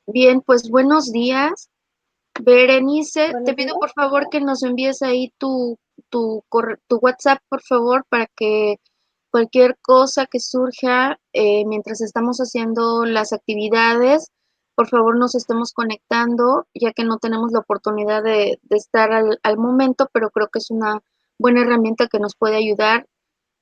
Bien, pues buenos días. Berenice, te Buenos pido días. por favor que nos envíes ahí tu WhatsApp, por favor, para que cualquier cosa que surja mientras estamos haciendo las actividades, por favor nos estemos conectando, ya que no tenemos la oportunidad de estar al momento, pero creo que es una buena herramienta que nos puede ayudar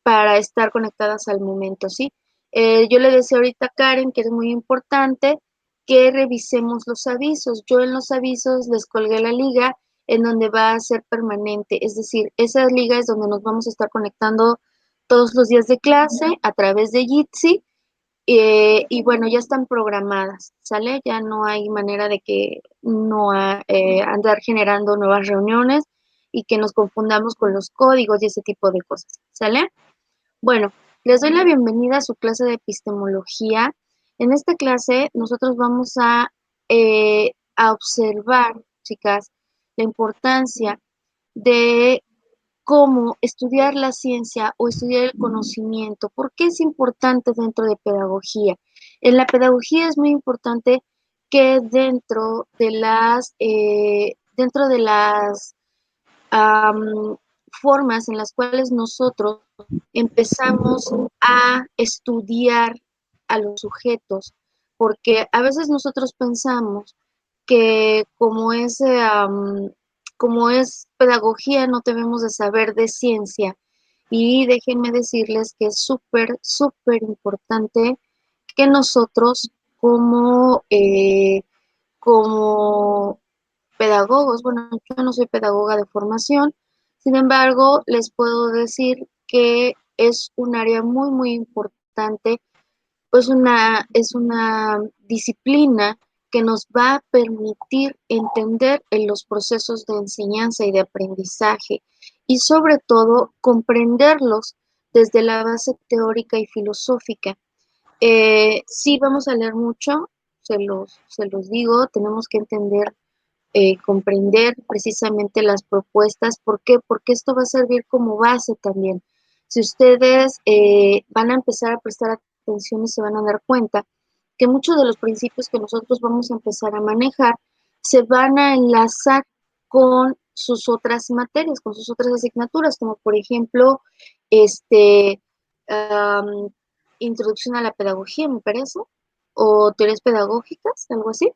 para estar conectadas al momento, ¿sí? Yo le decía ahorita a Karen que es muy importante que revisemos los avisos. Yo en los avisos les colgué la liga en donde va a ser permanente, es decir, esa liga es donde nos vamos a estar conectando todos los días de clase a través de Jitsi y bueno, ya están programadas, ¿sale? Ya no hay manera de que no andar generando nuevas reuniones y que nos confundamos con los códigos y ese tipo de cosas, ¿sale? Bueno, les doy la bienvenida a su clase de epistemología. En esta clase nosotros vamos a observar, chicas, la importancia de cómo estudiar la ciencia o estudiar el conocimiento. ¿Por qué es importante dentro de pedagogía? En la pedagogía es muy importante que dentro de las formas en las cuales nosotros empezamos a estudiar a los sujetos, porque a veces nosotros pensamos que como es pedagogía no debemos de saber de ciencia y déjenme decirles que es súper, súper importante que nosotros como pedagogos, bueno, yo no soy pedagoga de formación, sin embargo, les puedo decir que es un área muy, muy importante, pues es una disciplina que nos va a permitir entender en los procesos de enseñanza y de aprendizaje y sobre todo comprenderlos desde la base teórica y filosófica. Sí, vamos a leer mucho, se los digo, tenemos que entender comprender precisamente las propuestas. ¿Por qué? Porque esto va a servir como base también. Si ustedes van a empezar a prestar atención y se van a dar cuenta que muchos de los principios que nosotros vamos a empezar a manejar se van a enlazar con sus otras materias, con sus otras asignaturas, como por ejemplo, este, um, introducción a la pedagogía, me parece, o teorías pedagógicas, algo así.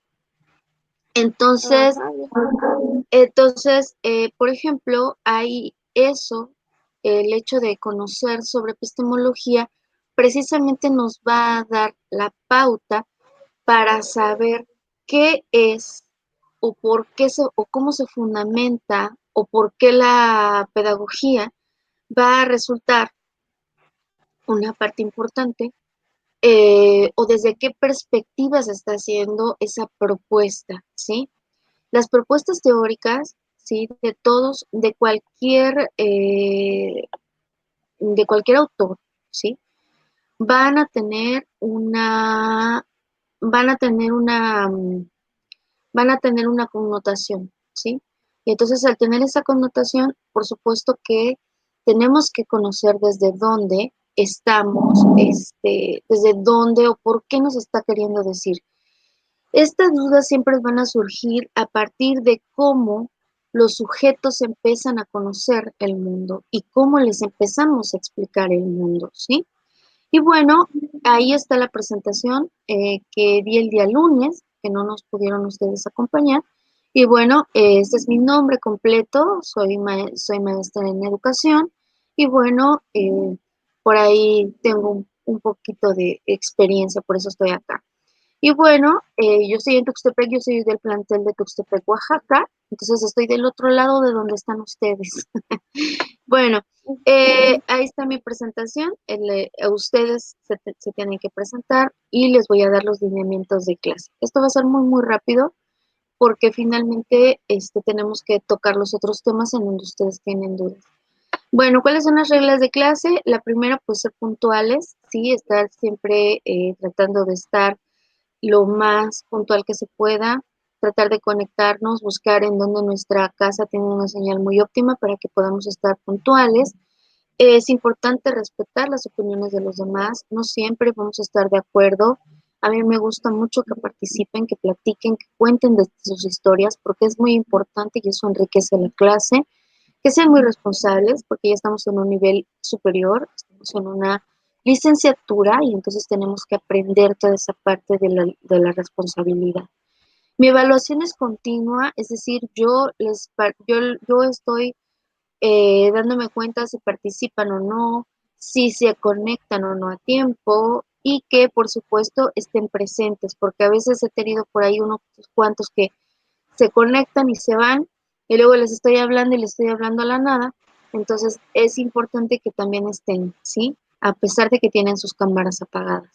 Entonces, Ajá, por ejemplo, hay eso, el hecho de conocer sobre epistemología, precisamente nos va a dar la pauta para saber qué es o por qué o cómo se fundamenta o por qué la pedagogía va a resultar una parte importante o desde qué perspectiva se está haciendo esa propuesta, ¿sí? Las propuestas teóricas, ¿sí? De cualquier autor, ¿sí? Van a tener una, van a tener una, van a tener una connotación, ¿sí? Y entonces al tener esa connotación, por supuesto que tenemos que conocer desde dónde estamos, desde dónde o por qué nos está queriendo decir. Estas dudas siempre van a surgir a partir de cómo los sujetos empiezan a conocer el mundo y cómo les empezamos a explicar el mundo, ¿sí? Y bueno, ahí está la presentación que di el día lunes, que no nos pudieron ustedes acompañar. Y bueno, este es mi nombre completo, soy maestra en educación y bueno, por ahí tengo un poquito de experiencia, por eso estoy acá. Y bueno, yo estoy en Tuxtepec, yo soy del plantel de Tuxtepec, Oaxaca, entonces estoy del otro lado de donde están ustedes. Bueno, ahí está mi presentación, a ustedes se tienen que presentar y les voy a dar los lineamientos de clase. Esto va a ser muy, muy rápido porque finalmente tenemos que tocar los otros temas en donde ustedes tienen dudas. Bueno, ¿cuáles son las reglas de clase? La primera, pues ser puntuales, sí, estar siempre tratando de estar lo más puntual que se pueda, tratar de conectarnos, buscar en donde nuestra casa tenga una señal muy óptima para que podamos estar puntuales. Es importante respetar las opiniones de los demás, no siempre vamos a estar de acuerdo, A mí me gusta mucho que participen, que platiquen, que cuenten de sus historias, porque es muy importante y eso enriquece la clase. Que sean muy responsables, porque ya estamos en un nivel superior, estamos en una licenciatura y entonces tenemos que aprender toda esa parte de la responsabilidad. Mi evaluación es continua, es decir, yo estoy dándome cuenta si participan o no, si se conectan o no a tiempo y que por supuesto estén presentes, porque a veces he tenido por ahí unos cuantos que se conectan y se van y luego les estoy hablando y les estoy hablando a la nada. Entonces es importante que también estén, ¿sí? A pesar de que tienen sus cámaras apagadas.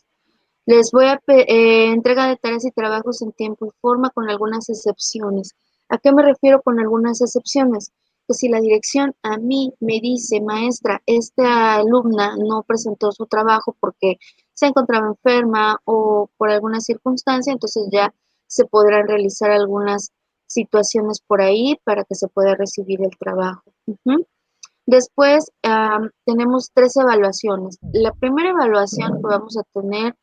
Les voy a entrega de tareas y trabajos en tiempo y forma con algunas excepciones. ¿A qué me refiero con algunas excepciones? Pues si la dirección a mí me dice, maestra, esta alumna no presentó su trabajo porque se encontraba enferma o por alguna circunstancia, entonces ya se podrán realizar algunas situaciones por ahí para que se pueda recibir el trabajo. Ujú. Después tenemos 3 evaluaciones. La primera evaluación que vamos a tener,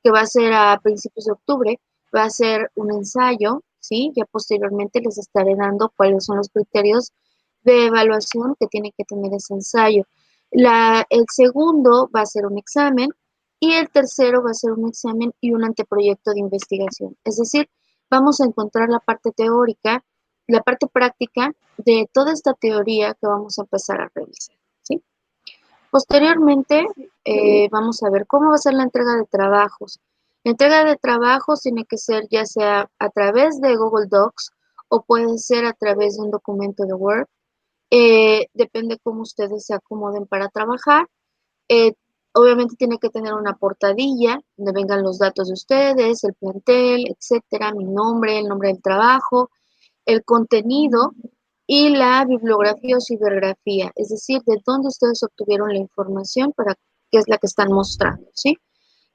que va a ser a principios de octubre, va a ser un ensayo, ¿sí? Ya posteriormente les estaré dando cuáles son los criterios de evaluación que tiene que tener ese ensayo. El segundo va a ser un examen y el tercero va a ser un examen y un anteproyecto de investigación. Es decir, vamos a encontrar la parte teórica, la parte práctica de toda esta teoría que vamos a empezar a revisar, ¿sí? Posteriormente, vamos a ver cómo va a ser la entrega de trabajos. La entrega de trabajos tiene que ser ya sea a través de Google Docs o puede ser a través de un documento de Word. Depende cómo ustedes se acomoden para trabajar. Eh, Obviamente tiene que tener una portadilla donde vengan los datos de ustedes, el plantel, etcétera, mi nombre, el nombre del trabajo, el contenido y la bibliografía o cibergrafía, es decir, de dónde ustedes obtuvieron la información para qué es la que están mostrando, ¿sí?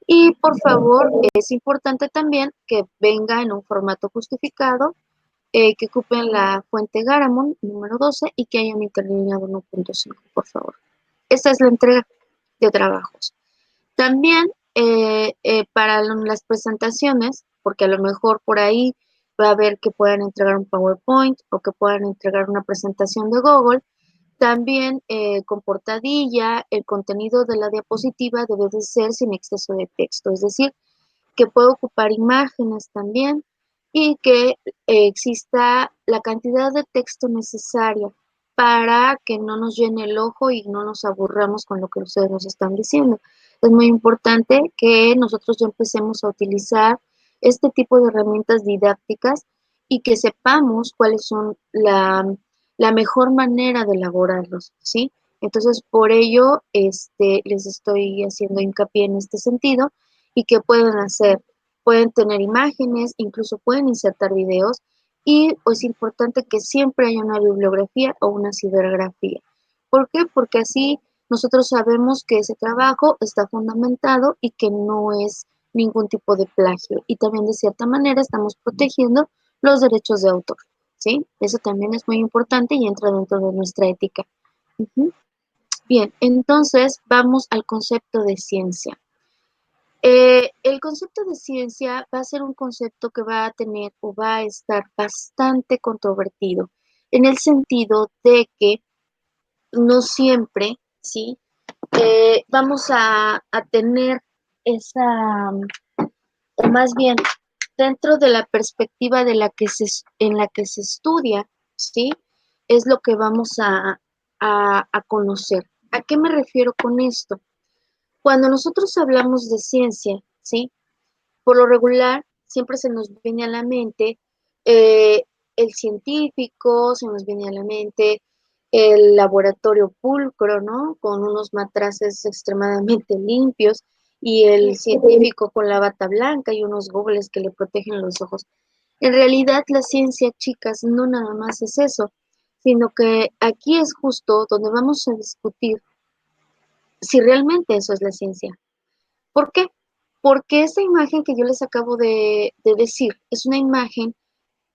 Y por favor, es importante también que venga en un formato justificado, que ocupen la fuente Garamond número 12 y que haya un interlineado 1.5, por favor. Esta es la entrega de trabajos. También para las presentaciones, porque a lo mejor por ahí va a haber que puedan entregar un PowerPoint o que puedan entregar una presentación de Google, también con portadilla, el contenido de la diapositiva debe de ser sin exceso de texto, es decir, que pueda ocupar imágenes también y que exista la cantidad de texto necesaria para que no nos llene el ojo y no nos aburramos con lo que ustedes nos están diciendo. Es muy importante que nosotros ya empecemos a utilizar este tipo de herramientas didácticas y que sepamos cuáles son la mejor manera de elaborarlos, ¿sí? Entonces, por ello, les estoy haciendo hincapié en este sentido y que pueden hacer, pueden tener imágenes, incluso pueden insertar videos y es importante que siempre haya una bibliografía o una cibergrafía. ¿Por qué? Porque así nosotros sabemos que ese trabajo está fundamentado y que no es ningún tipo de plagio y también de cierta manera estamos protegiendo los derechos de autor, ¿sí? Eso también es muy importante y entra dentro de nuestra ética. Ujú. Bien, entonces vamos al concepto de ciencia. El concepto de ciencia va a ser un concepto que va a tener o va a estar bastante controvertido, en el sentido de que no siempre, ¿sí? Vamos a tener esa, o más bien, dentro de la perspectiva de en la que se estudia, ¿sí? Es lo que vamos a conocer. ¿A qué me refiero con esto? Cuando nosotros hablamos de ciencia, ¿sí? Por lo regular, siempre se nos viene a la mente eh, el científico, se nos viene a la mente el laboratorio pulcro, ¿no? Con unos matraces extremadamente limpios y el científico con la bata blanca y unos gobles que le protegen los ojos. En realidad, la ciencia, chicas, no nada más es eso, sino que aquí es justo donde vamos a discutir si realmente eso es la ciencia. ¿Por qué? Porque esa imagen que yo les acabo de decir es una imagen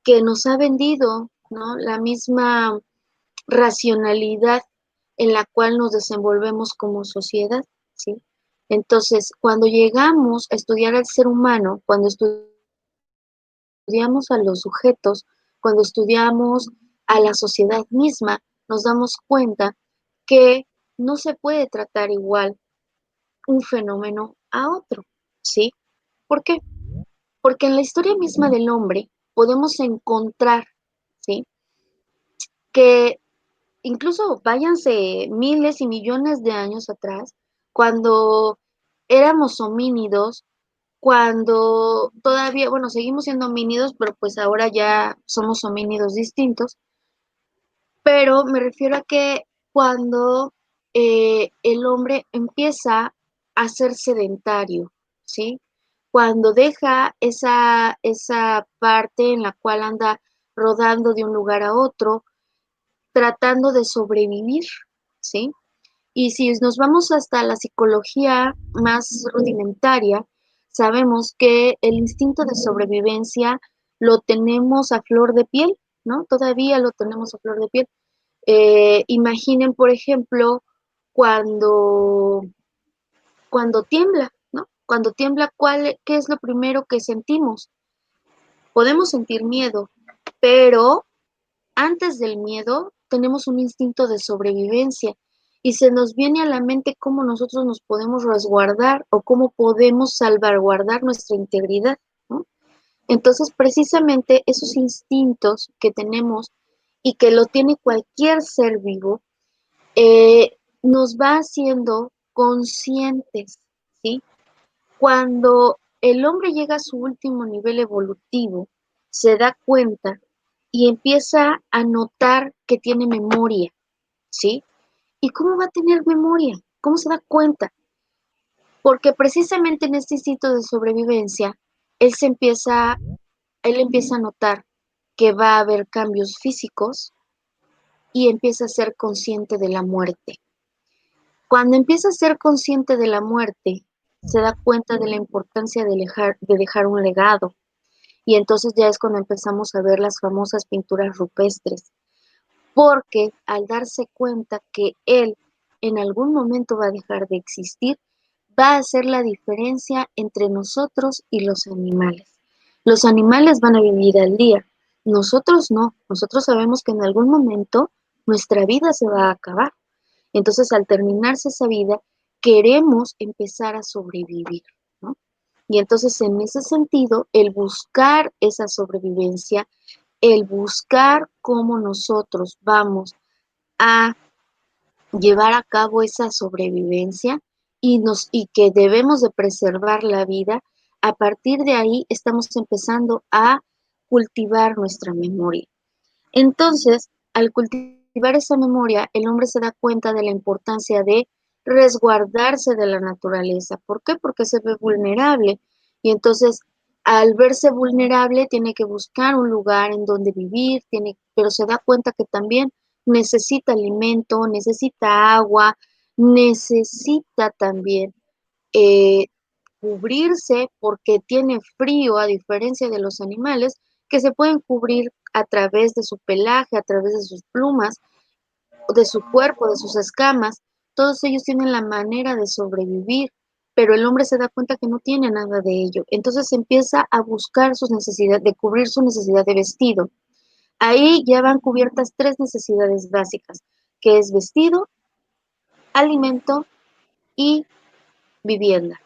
que nos ha vendido, ¿no? La misma racionalidad en la cual nos desenvolvemos como sociedad, ¿sí? Entonces, cuando llegamos a estudiar al ser humano, cuando estudiamos a los sujetos, cuando estudiamos a la sociedad misma, nos damos cuenta que no se puede tratar igual un fenómeno a otro, ¿sí? ¿Por qué? Porque en la historia misma del hombre podemos encontrar, ¿sí? Que incluso váyanse miles y millones de años atrás, cuando éramos homínidos, cuando todavía, bueno, seguimos siendo homínidos, pero pues ahora ya somos homínidos distintos, pero me refiero a que cuando el hombre empieza a ser sedentario, ¿sí? Cuando deja esa parte en la cual anda rodando de un lugar a otro, tratando de sobrevivir, ¿sí? Y si nos vamos hasta la psicología más rudimentaria, sabemos que el instinto de sobrevivencia lo tenemos a flor de piel, ¿no? Todavía lo tenemos a flor de piel. Imaginen, por ejemplo, cuando, cuando tiembla, ¿no? Cuando tiembla, ¿qué es lo primero que sentimos? Podemos sentir miedo, pero antes del miedo tenemos un instinto de sobrevivencia y se nos viene a la mente cómo nosotros nos podemos resguardar o cómo podemos salvaguardar nuestra integridad, ¿no? Entonces, precisamente esos instintos que tenemos y que lo tiene cualquier ser vivo, nos va haciendo conscientes, ¿sí? Cuando el hombre llega a su último nivel evolutivo, se da cuenta y empieza a notar que tiene memoria, ¿sí? ¿Y cómo va a tener memoria? ¿Cómo se da cuenta? Porque precisamente en este instinto de sobrevivencia, él se empieza, él empieza a notar que va a haber cambios físicos y empieza a ser consciente de la muerte. Cuando empieza a ser consciente de la muerte, se da cuenta de la importancia de dejar un legado. Y entonces ya es cuando empezamos a ver las famosas pinturas rupestres, porque al darse cuenta que él en algún momento va a dejar de existir, va a hacer la diferencia entre nosotros y los animales. Los animales van a vivir al día, nosotros no, nosotros sabemos que en algún momento nuestra vida se va a acabar. Entonces, al terminarse esa vida, queremos empezar a sobrevivir, ¿no? Y entonces, en ese sentido, el buscar esa sobrevivencia, el buscar cómo nosotros vamos a llevar a cabo esa sobrevivencia y que debemos de preservar la vida, a partir de ahí estamos empezando a cultivar nuestra memoria. Entonces, al cultivar esa memoria, el hombre se da cuenta de la importancia de resguardarse de la naturaleza. ¿Por qué? Porque se ve vulnerable. Y entonces, al verse vulnerable, tiene que buscar un lugar en donde vivir, pero se da cuenta que también necesita alimento, necesita agua, necesita también eh, cubrirse porque tiene frío, a diferencia de los animales que se pueden cubrir a través de su pelaje, a través de sus plumas, de su cuerpo, de sus escamas. Todos ellos tienen la manera de sobrevivir, pero el hombre se da cuenta que no tiene nada de ello. Entonces empieza a buscar sus necesidades, de cubrir su necesidad de vestido. Ahí ya van cubiertas tres necesidades básicas, que es vestido, alimento y vivienda.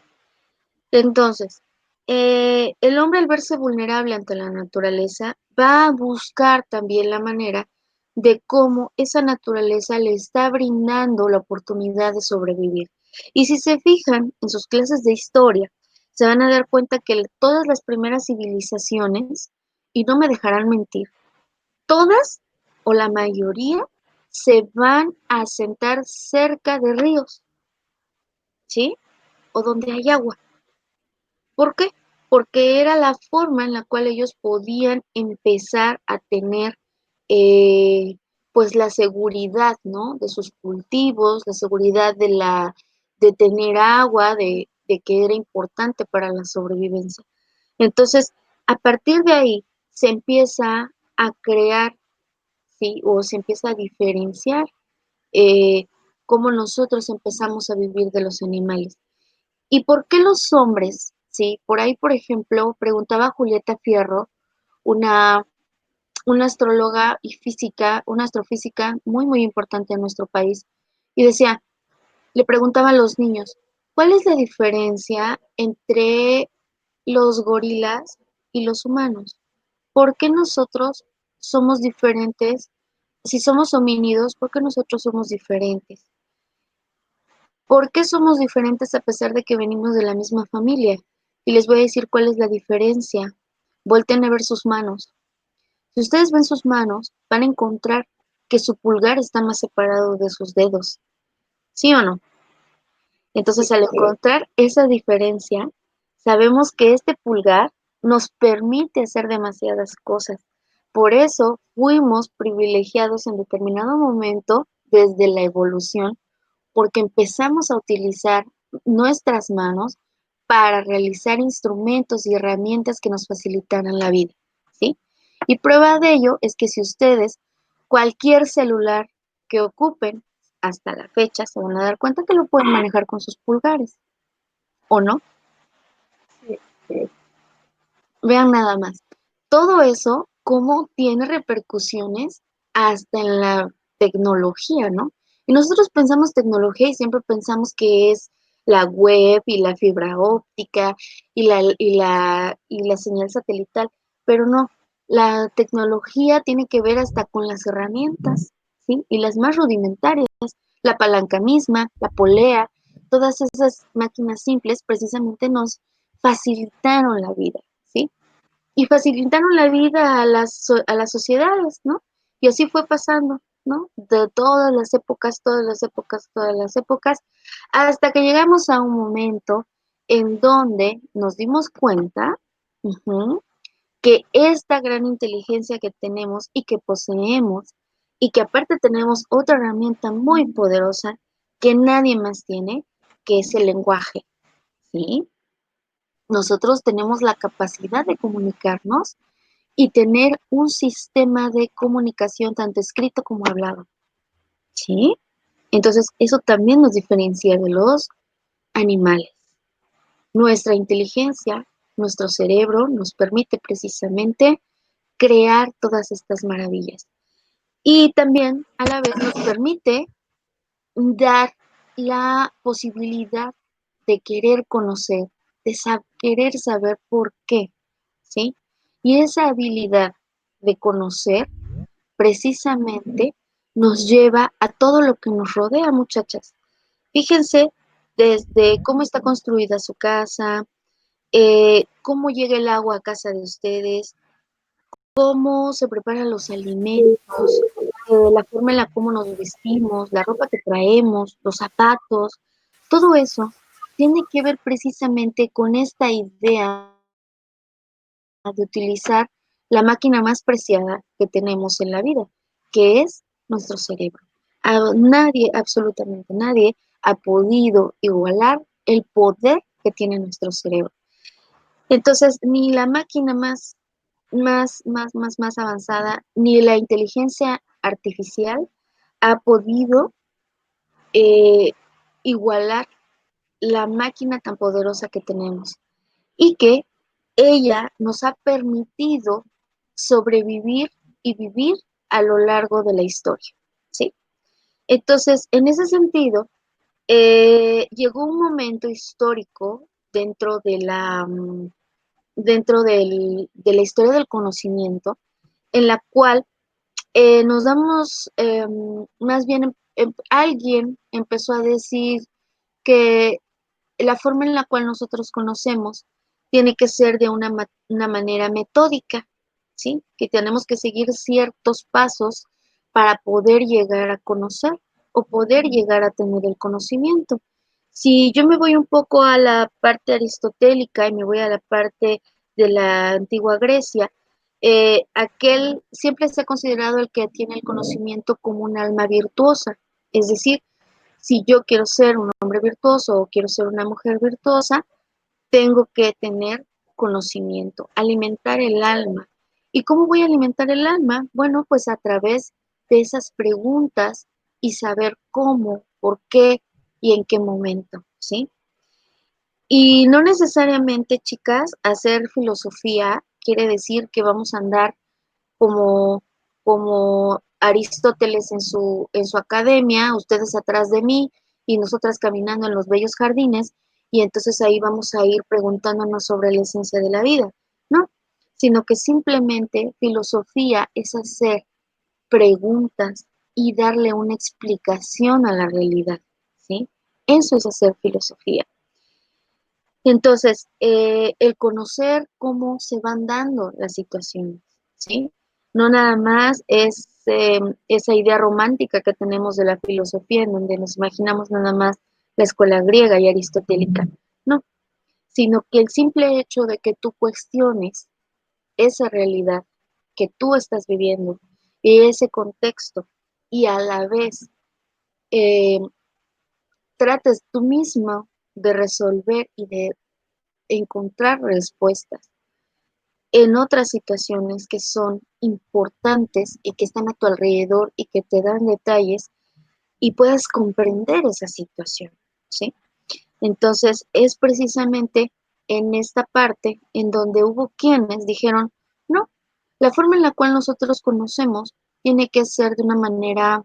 Entonces, el hombre al verse vulnerable ante la naturaleza va a buscar también la manera de cómo esa naturaleza le está brindando la oportunidad de sobrevivir. Y si se fijan en sus clases de historia, se van a dar cuenta que todas las primeras civilizaciones, y no me dejarán mentir, todas o la mayoría se van a asentar cerca de ríos, ¿sí? O donde hay agua. ¿Por qué? Porque era la forma en la cual ellos podían empezar a tener eh, pues la seguridad, ¿no? De sus cultivos, la seguridad de tener agua, de que era importante para la sobrevivencia. Entonces, a partir de ahí se empieza a crear, ¿sí? O se empieza a diferenciar eh, cómo nosotros empezamos a vivir de los animales. ¿Y por qué los hombres? Sí, por ahí, por ejemplo, preguntaba Julieta Fierro, una, una astróloga y física, una astrofísica muy, muy importante en nuestro país, y decía, le preguntaba a los niños, ¿cuál es la diferencia entre los gorilas y los humanos? ¿Por qué nosotros somos diferentes? Si somos homínidos, ¿por qué nosotros somos diferentes? ¿Por qué somos diferentes a pesar de que venimos de la misma familia? Y les voy a decir cuál es la diferencia. Volten a ver sus manos. Si ustedes ven sus manos, van a encontrar que su pulgar está más separado de sus dedos. ¿Sí o no? Entonces, al encontrar esa diferencia, sabemos que este pulgar nos permite hacer demasiadas cosas. Por eso fuimos privilegiados en determinado momento desde la evolución, porque empezamos a utilizar nuestras manos para realizar instrumentos y herramientas que nos facilitaran la vida, ¿sí? Y prueba de ello es que si ustedes cualquier celular que ocupen hasta la fecha se van a dar cuenta que lo pueden manejar con sus pulgares, ¿o no? Vean nada más. Todo eso, cómo tiene repercusiones hasta en la tecnología, ¿no? Y nosotros pensamos tecnología y siempre pensamos que es la web y la fibra óptica y la señal satelital, pero no, la tecnología tiene que ver hasta con las herramientas, ¿sí? Y las más rudimentarias, la palanca misma, la polea, todas esas máquinas simples precisamente nos facilitaron la vida, ¿sí? Y facilitaron la vida a las sociedades, ¿no? Y así fue pasando, ¿no? De todas las épocas, todas las épocas, todas las épocas, hasta que llegamos a un momento en donde nos dimos cuenta ujú, que esta gran inteligencia que tenemos y que poseemos, y que aparte tenemos otra herramienta muy poderosa que nadie más tiene, que es el lenguaje, ¿sí? Nosotros tenemos la capacidad de comunicarnos y tener un sistema de comunicación tanto escrito como hablado, ¿sí? Entonces, eso también nos diferencia de los animales. Nuestra inteligencia, nuestro cerebro nos permite precisamente crear todas estas maravillas. Y también a la vez nos permite dar la posibilidad de querer conocer, de querer saber por qué, ¿sí? Y esa habilidad de conocer precisamente nos lleva a todo lo que nos rodea, muchachas. Fíjense desde cómo está construida su casa, cómo llega el agua a casa de ustedes, cómo se preparan los alimentos, la forma en la cómo nos vestimos, la ropa que traemos, los zapatos, todo eso tiene que ver precisamente con esta idea de utilizar la máquina más preciada que tenemos en la vida, que es nuestro cerebro. Nadie, absolutamente nadie, ha podido igualar el poder que tiene nuestro cerebro. Entonces, ni la máquina más avanzada, ni la inteligencia artificial ha podido eh, igualar la máquina tan poderosa que tenemos y que ella nos ha permitido sobrevivir y vivir a lo largo de la historia, ¿sí? Entonces, en ese sentido, llegó un momento histórico de la historia del conocimiento en la cual nos damos, más bien, alguien empezó a decir que la forma en la cual nosotros conocemos tiene que ser de una manera metódica, ¿sí? Que tenemos que seguir ciertos pasos para poder llegar a conocer o poder llegar a tener el conocimiento. Si yo me voy un poco a la parte aristotélica y me voy a la parte de la antigua Grecia, aquel siempre se ha considerado el que tiene el conocimiento como un alma virtuosa, es decir, si yo quiero ser un hombre virtuoso o quiero ser una mujer virtuosa, tengo que tener conocimiento, alimentar el alma. ¿Y cómo voy a alimentar el alma? Bueno, pues a través de esas preguntas y saber cómo, por qué y en qué momento, ¿sí? Y no necesariamente, chicas, hacer filosofía quiere decir que vamos a andar como, como Aristóteles en su academia, ustedes atrás de mí y nosotras caminando en los bellos jardines, y entonces ahí vamos a ir preguntándonos sobre la esencia de la vida, ¿no? Sino que simplemente filosofía es hacer preguntas y darle una explicación a la realidad, ¿sí? Eso es hacer filosofía. Entonces, el conocer cómo se van dando las situaciones, ¿sí? No nada más es esa idea romántica que tenemos de la filosofía, en donde nos imaginamos nada más la escuela griega y aristotélica, no, sino que el simple hecho de que tú cuestiones esa realidad que tú estás viviendo y ese contexto y a la vez eh, trates tú mismo de resolver y de encontrar respuestas en otras situaciones que son importantes y que están a tu alrededor y que te dan detalles y puedas comprender esa situación, ¿sí? Entonces es precisamente en esta parte en donde hubo quienes dijeron, no, la forma en la cual nosotros conocemos tiene que ser de una manera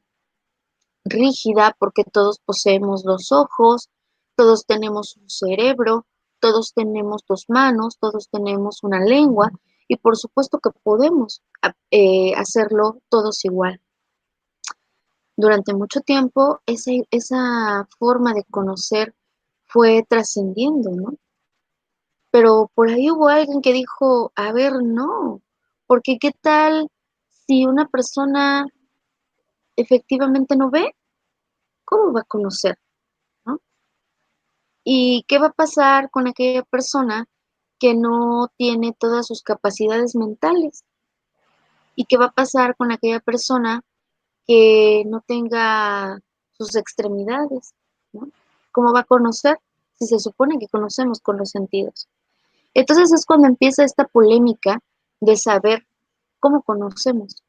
rígida porque todos poseemos dos ojos, todos tenemos un cerebro, todos tenemos dos manos, todos tenemos una lengua y por supuesto que podemos hacerlo todos igual. Durante mucho tiempo esa forma de conocer fue trascendiendo, ¿no? Pero por ahí hubo alguien que dijo, a ver, no, porque ¿qué tal si una persona efectivamente no ve? ¿Cómo va a conocer? ¿No? ¿Y qué va a pasar con aquella persona que no tiene todas sus capacidades mentales? ¿Y qué va a pasar con aquella persona que no tenga sus extremidades? ¿No? ¿Cómo va a conocer si se supone que conocemos con los sentidos? Entonces es cuando empieza esta polémica de saber cómo conocemos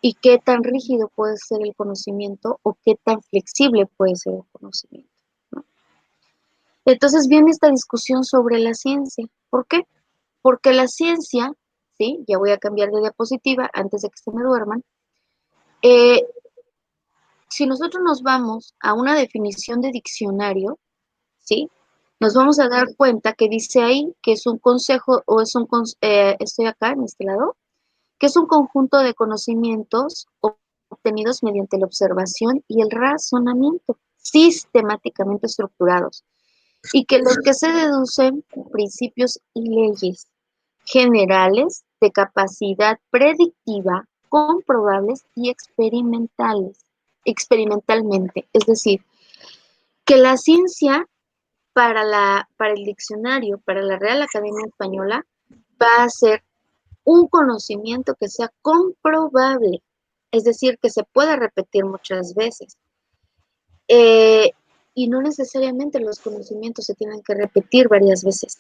y qué tan rígido puede ser el conocimiento o qué tan flexible puede ser el conocimiento, ¿no? Entonces viene esta discusión sobre la ciencia. ¿Por qué? Porque la ciencia, ¿sí? Ya voy a cambiar de diapositiva antes de que se me duerman. Eh, si nosotros nos vamos a una definición de diccionario, ¿sí? Nos vamos a dar cuenta que dice ahí que es un consejo o es estoy acá en este lado, que es un conjunto de conocimientos obtenidos mediante la observación y el razonamiento, sistemáticamente estructurados, y que los que se deducen principios y leyes generales de capacidad predictiva, comprobables y experimentalmente. Es decir, que la ciencia para el diccionario, para la Real Academia Española, va a ser un conocimiento que sea comprobable, es decir, que se pueda repetir muchas veces. Eh, y no necesariamente los conocimientos se tienen que repetir varias veces,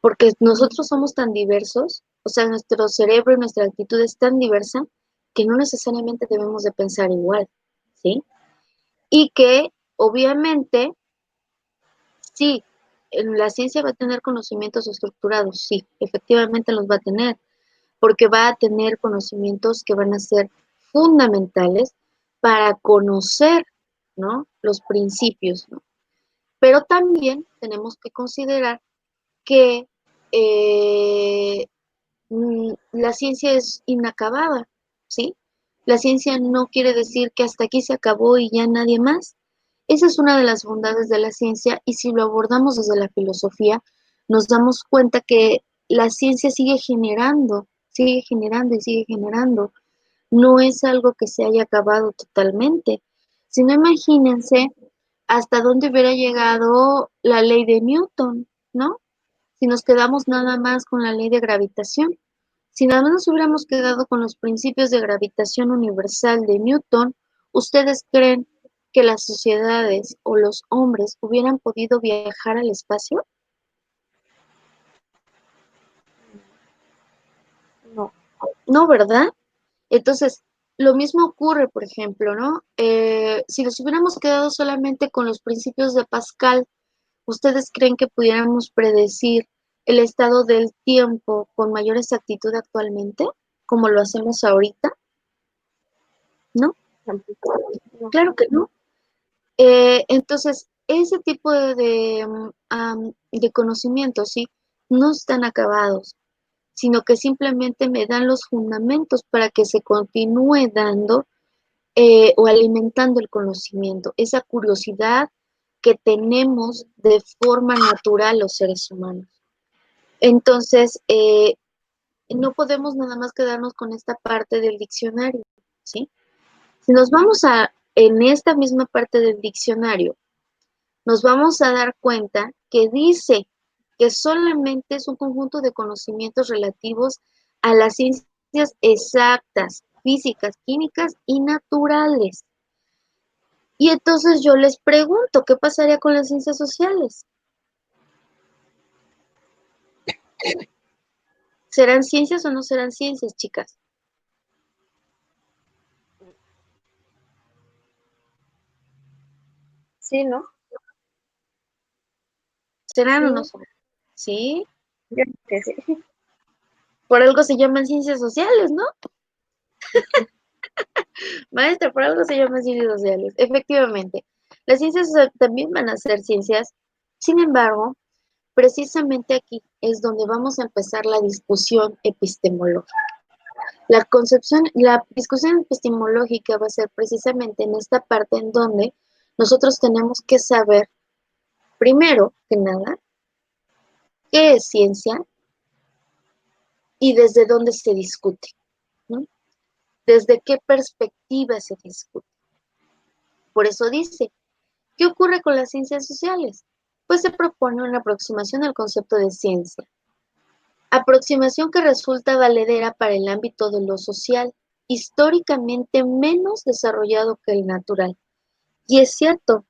porque nosotros somos tan diversos, o sea, nuestro cerebro y nuestra actitud es tan diversa que no necesariamente debemos de pensar igual, ¿sí? Y que obviamente, sí, la ciencia va a tener conocimientos estructurados, sí, efectivamente los va a tener, porque va a tener conocimientos que van a ser fundamentales para conocer, ¿no? Los principios, ¿no? Pero también tenemos que considerar que la ciencia es inacabada, ¿sí? La ciencia no quiere decir que hasta aquí se acabó y ya nadie más. Esa es una de las bondades de la ciencia y si lo abordamos desde la filosofía, nos damos cuenta que la ciencia sigue generando y sigue generando. No es algo que se haya acabado totalmente, sino imagínense hasta dónde hubiera llegado la ley de Newton, ¿no? Si nos quedamos nada más con la ley de gravitación. Si nada más nos hubiéramos quedado con los principios de gravitación universal de Newton, ¿ustedes creen que las sociedades o los hombres hubieran podido viajar al espacio? No. No, ¿verdad? Entonces, lo mismo ocurre, por ejemplo, ¿no? Si nos hubiéramos quedado solamente con los principios de Pascal, ¿Ustedes creen que pudiéramos predecir el estado del tiempo con mayor exactitud actualmente, como lo hacemos ahorita? ¿No? Tampoco. No. Claro que no. Entonces, ese tipo de conocimientos, ¿sí? No están acabados, sino que simplemente me dan los fundamentos para que se continúe dando o alimentando el conocimiento, esa curiosidad que tenemos de forma natural los seres humanos. Entonces, no podemos nada más quedarnos con esta parte del diccionario, ¿sí? Si nos vamos en esta misma parte del diccionario, nos vamos a dar cuenta que dice que solamente es un conjunto de conocimientos relativos a las ciencias exactas, físicas, químicas y naturales. Y entonces yo les pregunto, ¿qué pasaría con las ciencias sociales? ¿Serán ciencias o no serán ciencias, chicas? Sí, ¿no? ¿Serán o no Sí, serán? ¿Sí? yo creo que sí. Por algo se llaman ciencias sociales, ¿no? Maestra, por algo se llaman ciencias sociales. Efectivamente, las ciencias también van a ser ciencias. Sin embargo, precisamente aquí es donde vamos a empezar la discusión epistemológica. La discusión epistemológica va a ser precisamente en esta parte en donde nosotros tenemos que saber, primero que nada, qué es ciencia y desde dónde se discute, ¿no? Desde qué perspectiva se discute. Por eso dice, ¿qué ocurre con las ciencias sociales? Pues se propone una aproximación al concepto de ciencia, aproximación que resulta valedera para el ámbito de lo social, históricamente menos desarrollado que el natural. Y es cierto,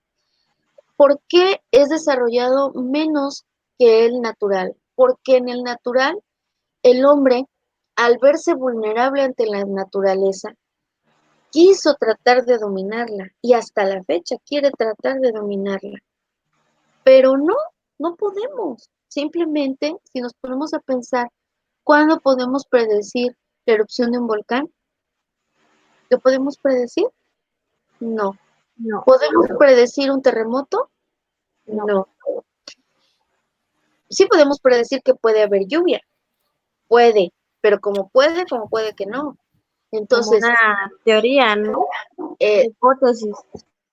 ¿por qué es desarrollado menos que el natural? Porque en el natural, el hombre, al verse vulnerable ante la naturaleza, quiso tratar de dominarla y hasta la fecha quiere tratar de dominarla. Pero no, no podemos. Simplemente, si nos ponemos a pensar, ¿cuándo podemos predecir la erupción de un volcán? ¿Lo podemos predecir? No. No, ¿Podemos predecir un terremoto? no. No. Sí podemos predecir que puede haber lluvia, puede, pero como puede que no. Como Entonces, una teoría, ¿no? eh, Una hipótesis.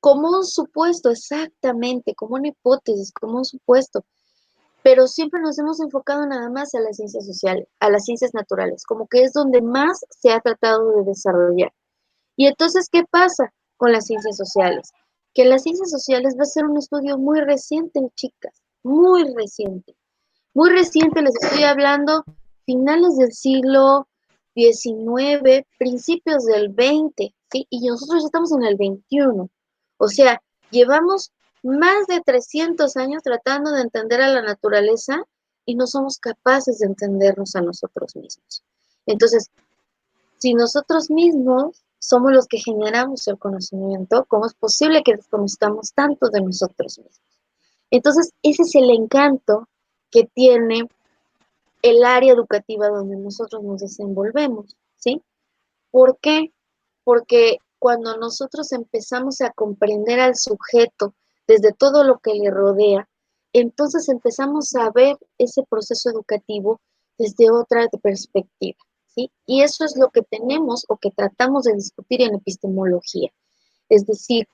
como un supuesto, exactamente, como una hipótesis, como un supuesto, pero siempre nos hemos enfocado nada más a las ciencias sociales, a las ciencias naturales, como que es donde más se ha tratado de desarrollar. Y entonces, ¿qué pasa con las ciencias sociales? Que las ciencias sociales va a ser un estudio muy reciente, chicas, muy reciente. Muy reciente, les estoy hablando finales del siglo XIX, principios del XX, ¿sí? Y nosotros ya estamos en el XXI. O sea, llevamos más de 300 años tratando de entender a la naturaleza y no somos capaces de entendernos a nosotros mismos. Entonces, si nosotros mismos somos los que generamos el conocimiento, ¿cómo es posible que desconozcamos tanto de nosotros mismos? Entonces, ese es el encanto que tiene el área educativa donde nosotros nos desenvolvemos, ¿sí? ¿Por qué? Porque cuando nosotros empezamos a comprender al sujeto desde todo lo que le rodea, entonces empezamos a ver ese proceso educativo desde otra perspectiva, ¿sí? Y eso es lo que tenemos o que tratamos de discutir en epistemología, es decir,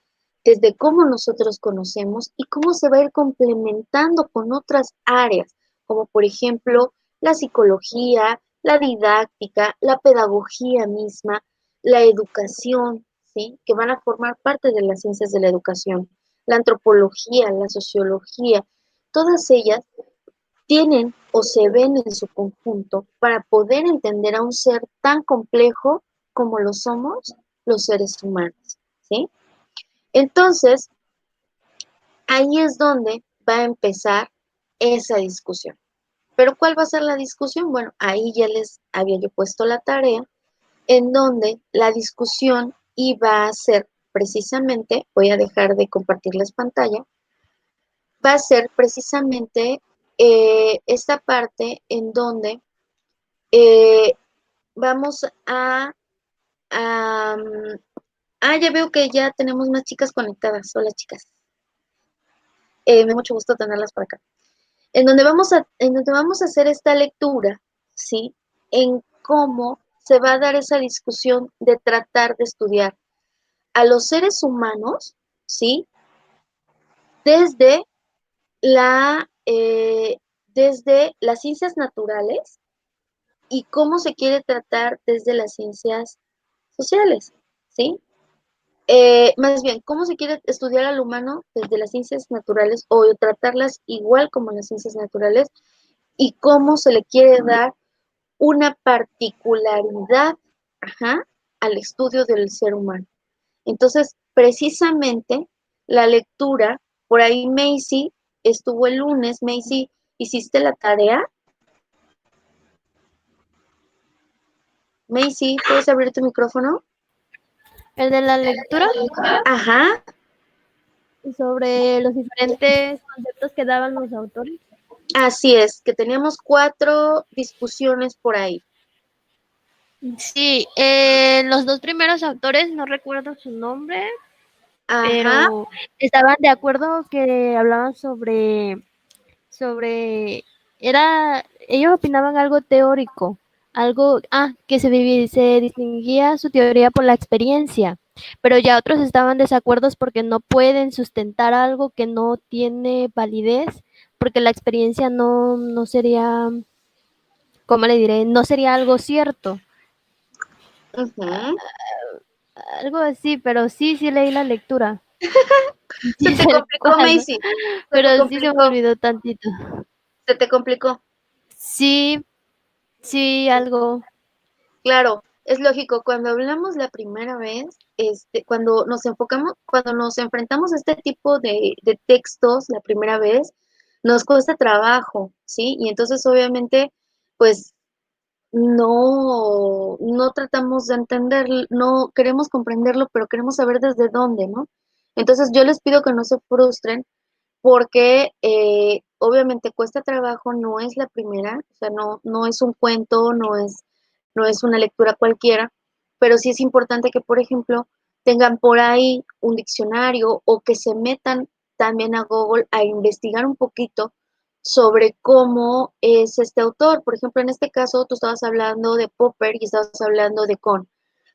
desde cómo nosotros conocemos y cómo se va a ir complementando con otras áreas, como por ejemplo la psicología, la didáctica, la pedagogía misma, la educación, ¿sí? Que van a formar parte de las ciencias de la educación, la antropología, la sociología, todas ellas tienen o se ven en su conjunto para poder entender a un ser tan complejo como lo somos los seres humanos, ¿sí? Entonces, ahí es donde va a empezar esa discusión. Pero ¿cuál va a ser la discusión? Bueno, ahí ya les había yo puesto la tarea en donde la discusión iba a ser precisamente, voy a dejar de compartirles pantalla, va a ser precisamente esta parte en donde eh, vamos a ya veo que ya tenemos más chicas conectadas. Hola, chicas. Me da mucho gusto tenerlas por acá. En donde vamos a hacer esta lectura, ¿sí? En cómo se va a dar esa discusión de tratar de estudiar a los seres humanos, ¿sí? Desde la, eh, desde las ciencias naturales y cómo se quiere tratar desde las ciencias sociales, ¿sí? Más bien, cómo se quiere estudiar al humano desde las ciencias naturales o tratarlas igual como las ciencias naturales y cómo se le quiere dar una particularidad, ajá, al estudio del ser humano. Entonces, precisamente la lectura, por ahí Macy estuvo el lunes. Macy, ¿hiciste la tarea? Macy, ¿puedes abrir tu micrófono? El de la lectura Ajá, sobre los diferentes conceptos que daban los autores. así es, que teníamos 4 discusiones por ahí. Sí, los dos primeros autores, no recuerdo su nombre, Ajá, pero estaban de acuerdo que hablaban ellos opinaban algo teórico, que se distinguía su teoría por la experiencia, pero ya otros estaban desacuerdos porque no pueden sustentar algo que no tiene validez, porque la experiencia no sería, ¿cómo le diré? No sería algo cierto, ujú. algo así, pero sí leí la lectura. Se Sí te sé lo que complicó, pasa, Macy, se te pero sí se me complicó, olvidó tantito. se te complicó. Sí, sí, algo. Claro, es lógico, cuando hablamos la primera vez, cuando nos enfrentamos a este tipo de textos la primera vez, nos cuesta trabajo, ¿sí? Y entonces obviamente, pues no tratamos de entender, no queremos comprenderlo, pero queremos saber desde dónde, ¿no? Entonces yo les pido que no se frustren porque obviamente cuesta trabajo, no es la primera, o sea, no es un cuento, no es una lectura cualquiera, pero sí es importante que, por ejemplo, tengan por ahí un diccionario o que se metan también a Google a investigar un poquito sobre cómo es este autor. Por ejemplo, en este caso tú estabas hablando de Popper y estabas hablando de Kohn.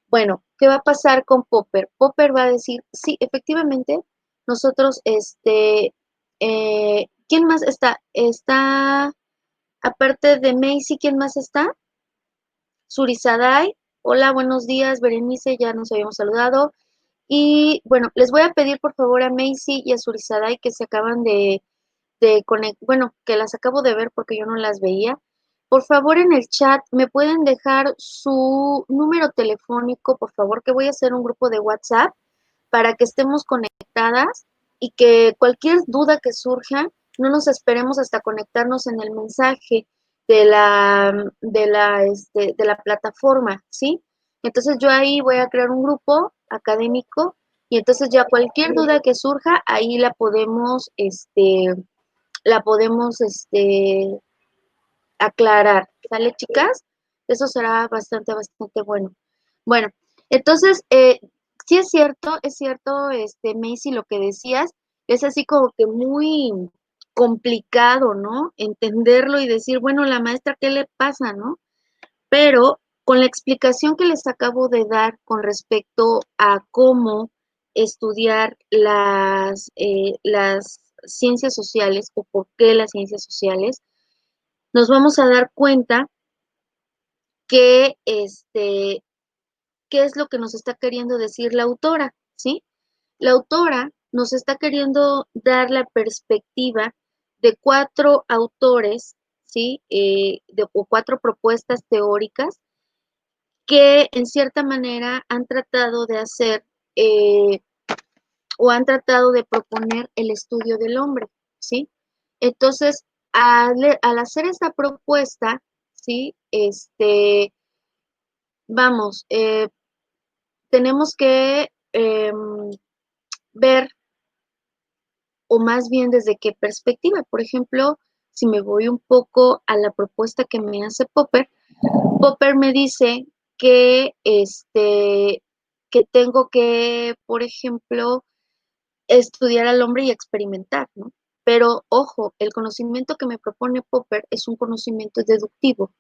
Bueno, ¿qué va a pasar con Popper? Popper va a decir, sí, efectivamente, nosotros, ¿quién más está? Aparte de Macy, ¿quién más está? Surisadai. Hola, buenos días, Berenice, ya nos habíamos saludado. Y bueno, les voy a pedir por favor a Macy y a Surisadai que se acaban de conectar, bueno, que las acabo de ver porque yo no las veía. Por favor, en el chat me pueden dejar su número telefónico, por favor, que voy a hacer un grupo de WhatsApp para que estemos conectadas y que cualquier duda que surja, no nos esperemos hasta conectarnos en el mensaje de la plataforma, ¿sí? Entonces yo ahí voy a crear un grupo académico y entonces ya cualquier duda que surja, ahí la podemos aclarar, ¿sale, chicas? Eso será bastante, bastante bueno. Bueno, entonces, sí es cierto, Macy, lo que decías, es así como que muy complicado, ¿no? Entenderlo y decir, bueno, la maestra, ¿qué le pasa, no? Pero con la explicación que les acabo de dar con respecto a cómo estudiar las ciencias sociales o por qué las ciencias sociales, nos vamos a dar cuenta que qué es lo que nos está queriendo decir la autora, ¿sí? La autora nos está queriendo dar la perspectiva de 4 autores, ¿sí? O 4 propuestas teóricas que en cierta manera han tratado de hacer eh, o han tratado de proponer el estudio del hombre, ¿sí? Entonces, al hacer esta propuesta, ¿sí? Vamos, tenemos que ver o más bien desde qué perspectiva. Por ejemplo, si me voy un poco a la propuesta que me hace Popper, Popper me dice que, que tengo que, por ejemplo, estudiar al hombre y experimentar, ¿no? Pero ojo, el conocimiento que me propone Popper es un conocimiento deductivo.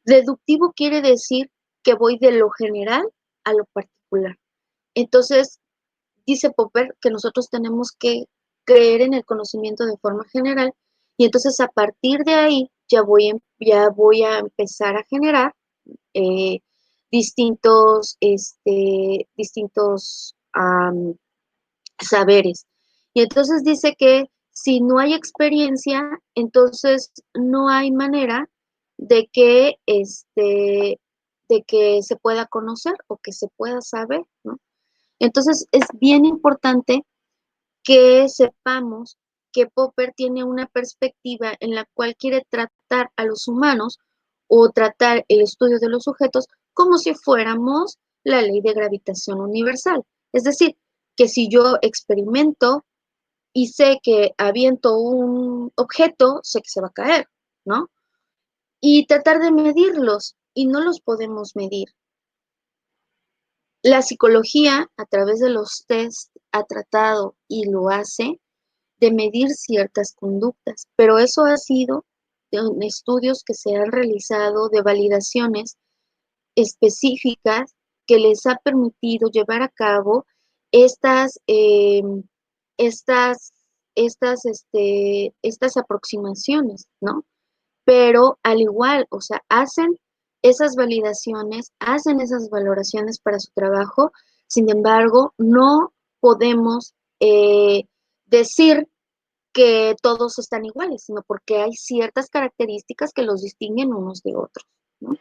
Deductivo quiere decir que voy de lo general a lo particular. Entonces, dice Popper que nosotros tenemos que creer en el conocimiento de forma general y entonces a partir de ahí ya voy a empezar a generar eh, distintos saberes. Y entonces dice que si no hay experiencia, entonces no hay manera de que, de que se pueda conocer o que se pueda saber, ¿no? Entonces es bien importante que sepamos que Popper tiene una perspectiva en la cual quiere tratar a los humanos o tratar el estudio de los sujetos como si fuéramos la ley de gravitación universal. Es decir, que si yo experimento y sé que aviento un objeto, sé que se va a caer, ¿no? Y tratar de medirlos y no los podemos medir. La psicología, a través de los test, ha tratado y lo hace de medir ciertas conductas, pero eso ha sido en estudios que se han realizado de validaciones específicas que les ha permitido llevar a cabo estas, estas, estas aproximaciones, ¿no? Pero al igual, o sea, hacen esas validaciones, hacen esas valoraciones para su trabajo, sin embargo, no podemos decir que todos están iguales, sino porque hay ciertas características que los distinguen unos de otros, ¿no?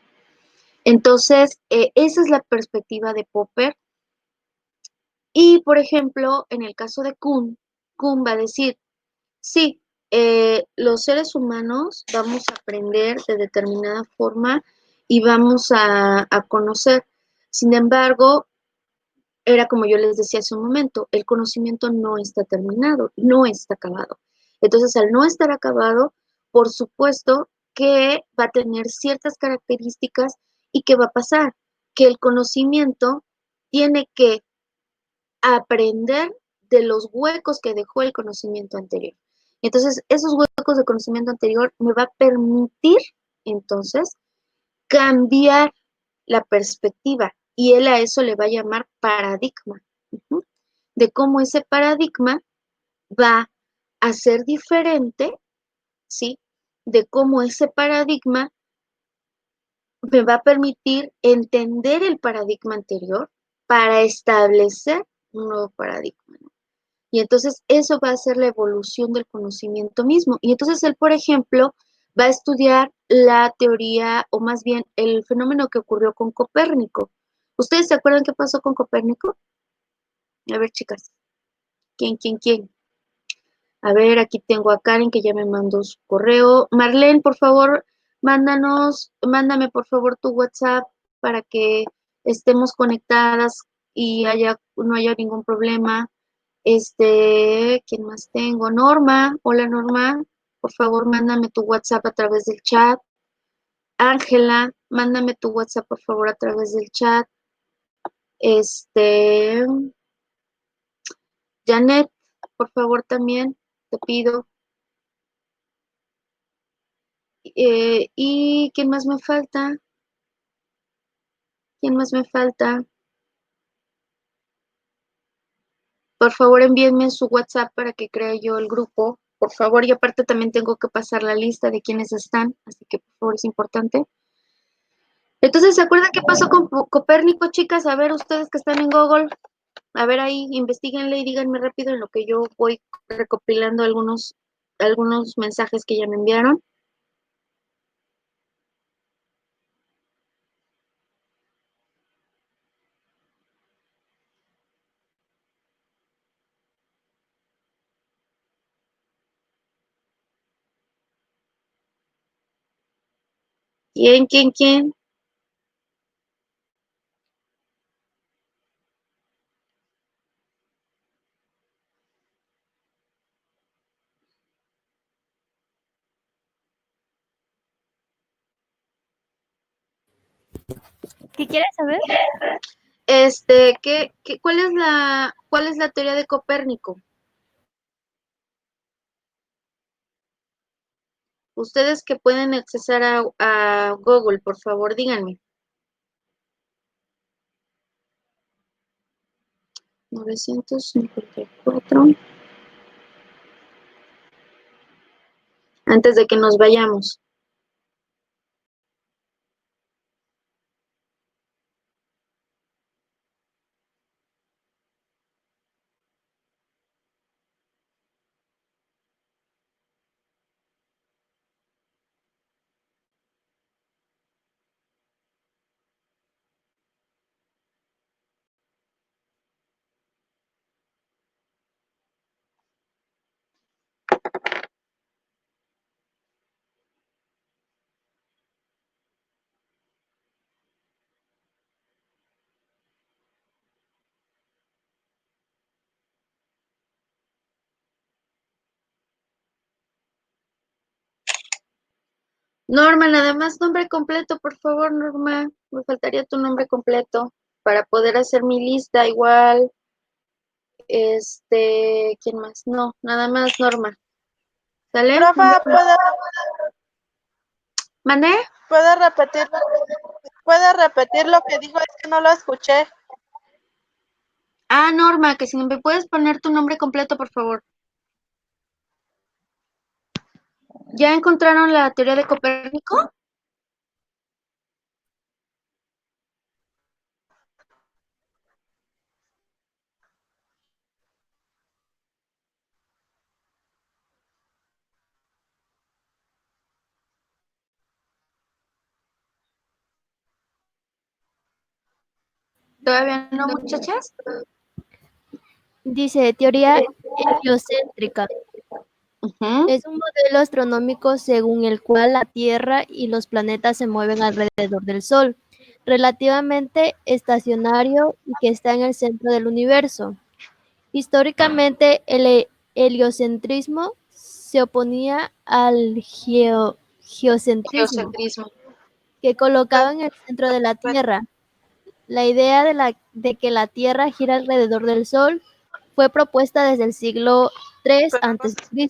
Entonces, esa es la perspectiva de Popper. Y, por ejemplo, en el caso de Kuhn va a decir, sí, los seres humanos vamos a aprender de determinada forma y vamos a conocer. Sin embargo, era como yo les decía hace un momento, el conocimiento no está terminado, no está acabado. Entonces, al no estar acabado, por supuesto que va a tener ciertas características y ¿qué va a pasar? Que el conocimiento tiene que aprender de los huecos que dejó el conocimiento anterior. Entonces, esos huecos de conocimiento anterior me va a permitir, entonces, cambiar la perspectiva y él a eso le va a llamar paradigma, de cómo ese paradigma va a ser diferente, ¿sí? De cómo ese paradigma me va a permitir entender el paradigma anterior para establecer un nuevo paradigma, ¿no? Y entonces eso va a ser la evolución del conocimiento mismo. Y entonces él, por ejemplo, va a estudiar la teoría, o más bien el fenómeno que ocurrió con Copérnico. ¿Ustedes se acuerdan qué pasó con Copérnico? A ver, chicas, ¿quién? A ver, aquí tengo a Karen que ya me mandó su correo. Marlene, por favor, mándame por favor tu WhatsApp para que estemos conectadas y no haya ningún problema. ¿Quién más tengo? Norma, hola Norma, por favor, mándame tu WhatsApp a través del chat. Ángela, mándame tu WhatsApp por favor a través del chat. Este, Janet, por favor también, te pido. ¿Y quién más me falta? ¿Quién más me falta? Por favor, envíenme su WhatsApp para que cree yo el grupo. Por favor, y aparte también tengo que pasar la lista de quienes están, así que por favor es importante. Entonces, ¿se acuerdan qué pasó con Copérnico, chicas? A ver, ustedes que están en Google, a ver ahí, investiguenle y díganme rápido en lo que yo voy recopilando algunos mensajes que ya me enviaron. ¿Quién? ¿Qué quieres saber? ¿Cuál es la teoría de Copérnico? Ustedes que pueden accesar a Google, por favor, díganme. 954. Antes de que nos vayamos. Norma, nada más nombre completo, por favor, Norma. Me faltaría tu nombre completo para poder hacer mi lista igual. ¿Quién más? No, nada más Norma. ¿Sale? Profa, ¿Mandé? ¿puede repetir lo que dijo? Es que no lo escuché. Ah, Norma, que si me puedes poner tu nombre completo, por favor. ¿Ya encontraron la teoría de Copérnico? ¿Todavía no, muchachas? Dice, teoría heliocéntrica. Ujú. Es un modelo astronómico según el cual la Tierra y los planetas se mueven alrededor del Sol, relativamente estacionario y que está en el centro del universo. Históricamente, el heliocentrismo se oponía al geocentrismo, Geocentrismo. que colocaba en el centro de la Tierra. La idea de que la Tierra gira alrededor del Sol fue propuesta desde el siglo III a.C.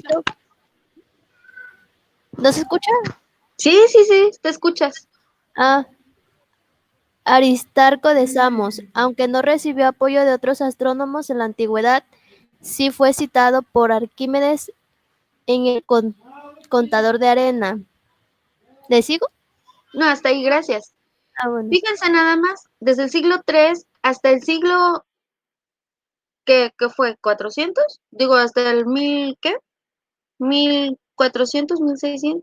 ¿No se escucha? Sí, sí, sí, te escuchas. Ah, Aristarco de Samos, aunque no recibió apoyo de otros astrónomos en la antigüedad, sí fue citado por Arquímedes en el contador de arena. ¿Le sigo? No, hasta ahí, gracias. Ah, bueno. Fíjense nada más, desde el siglo III hasta el siglo, ¿qué fue? ¿400? Digo, hasta el 1000, ¿qué? 1400,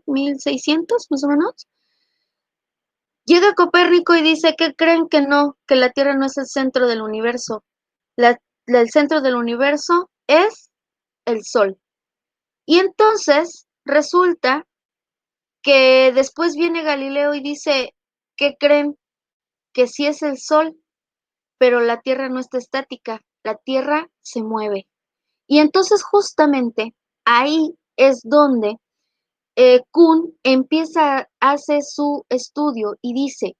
1600, más o menos. Llega Copérnico y dice que creen que no, que la Tierra no es el centro del universo. El centro del universo es el Sol. Y entonces resulta que después viene Galileo y dice, ¿qué creen? Que sí es el Sol, pero la Tierra no está estática, la Tierra se mueve. Y entonces justamente ahí es donde Kuhn hace su estudio y dice,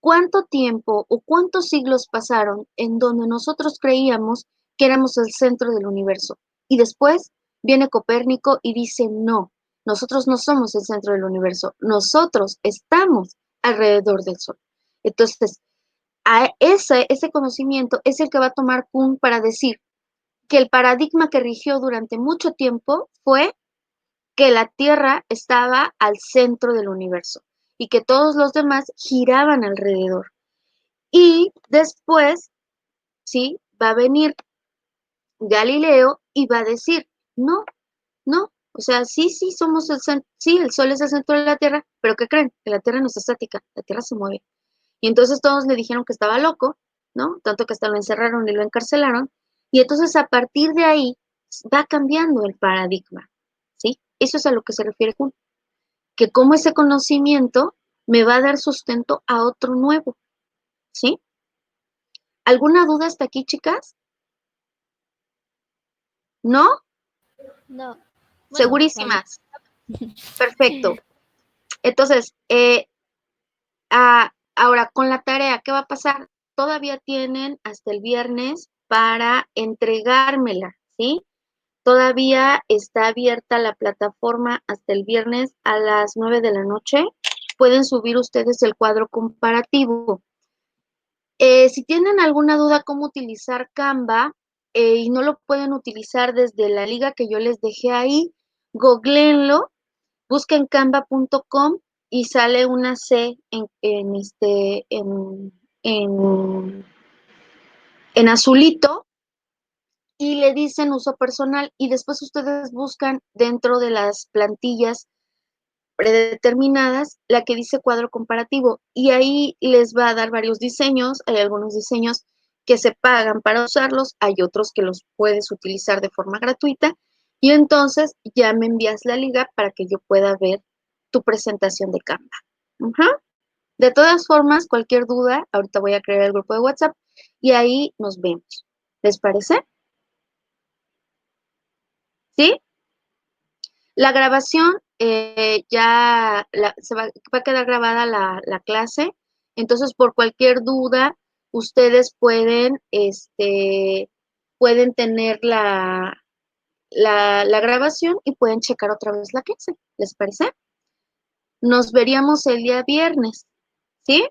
¿cuánto tiempo o cuántos siglos pasaron en donde nosotros creíamos que éramos el centro del universo? Y después viene Copérnico y dice, no, nosotros no somos el centro del universo, nosotros estamos alrededor del Sol. Entonces, ese conocimiento es el que va a tomar Kuhn para decir que el paradigma que rigió durante mucho tiempo fue que la Tierra estaba al centro del universo y que todos los demás giraban alrededor. Y después, sí, va a venir Galileo y va a decir, no, no, o sea, sí, sí, somos el centro, sí, el Sol es el centro de la Tierra, pero ¿qué creen? Que la Tierra no es estática, la Tierra se mueve. Y entonces todos le dijeron que estaba loco, ¿no? Tanto que hasta lo encerraron y lo encarcelaron. Y entonces a partir de ahí va cambiando el paradigma, ¿sí? Eso es a lo que se refiere Kuhn, que como ese conocimiento me va a dar sustento a otro nuevo, ¿sí? ¿Alguna duda hasta aquí, chicas? ¿No? No. Bueno, a mí. Segurísimas. Perfecto. Entonces, Ahora, con la tarea, ¿qué va a pasar? Todavía tienen hasta el viernes para entregármela, ¿sí? Todavía está abierta la plataforma hasta el viernes a las 9 de la noche. Pueden subir ustedes el cuadro comparativo. Si tienen alguna duda cómo utilizar Canva y no lo pueden utilizar desde la liga que yo les dejé ahí, googleenlo, busquen canva.com y sale una C en azulito y le dicen uso personal y después ustedes buscan dentro de las plantillas predeterminadas la que dice cuadro comparativo y ahí les va a dar varios diseños. Hay algunos diseños que se pagan para usarlos, hay otros que los puedes utilizar de forma gratuita y entonces ya me envías la liga para que yo pueda ver tu presentación de Canva. De todas formas, cualquier duda, ahorita voy a crear el grupo de WhatsApp y ahí nos vemos. ¿Les parece? ¿Sí? La grabación se va a quedar grabada la clase, entonces por cualquier duda ustedes pueden tener la grabación y pueden checar otra vez la clase. ¿Les parece? Nos veríamos el día viernes, ¿sí?